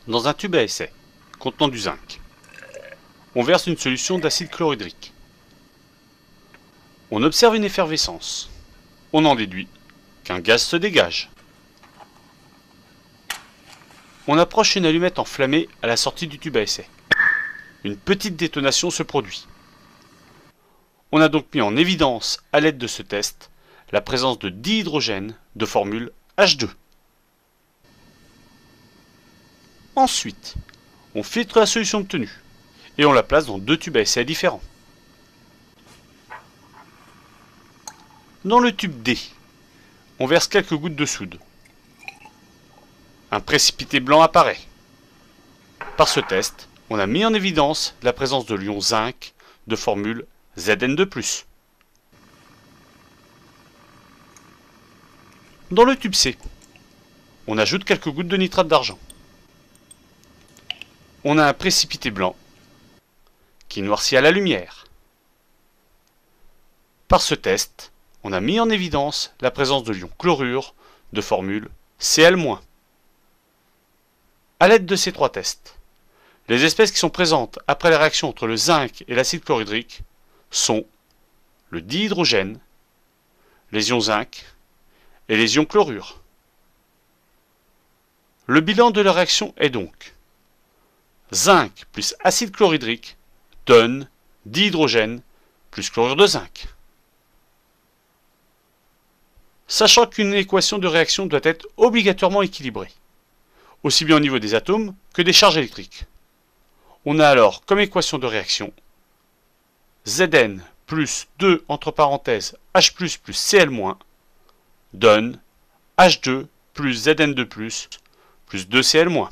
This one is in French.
Dans un tube à essai, contenant du zinc, on verse une solution d'acide chlorhydrique. On observe une effervescence. On en déduit qu'un gaz se dégage. On approche une allumette enflammée à la sortie du tube à essai. Une petite détonation se produit. On a donc mis en évidence, à l'aide de ce test, la présence de dihydrogène de formule H2. Ensuite, on filtre la solution obtenue et on la place dans deux tubes à essai différents. Dans le tube D, on verse quelques gouttes de soude. Un précipité blanc apparaît. Par ce test, on a mis en évidence la présence de l'ion zinc de formule Zn2+. Dans le tube C, on ajoute quelques gouttes de nitrate d'argent. On a un précipité blanc qui noircit à la lumière. Par ce test, on a mis en évidence la présence de l'ion chlorure de formule Cl-. À l'aide de ces trois tests, les espèces qui sont présentes après la réaction entre le zinc et l'acide chlorhydrique sont le dihydrogène, les ions zinc et les ions chlorure. Le bilan de la réaction est donc zinc plus acide chlorhydrique donne dihydrogène plus chlorure de zinc. Sachant qu'une équation de réaction doit être obligatoirement équilibrée, aussi bien au niveau des atomes que des charges électriques. On a alors comme équation de réaction Zn plus 2 entre parenthèses H plus Cl- donne H2 plus Zn2 plus 2Cl-.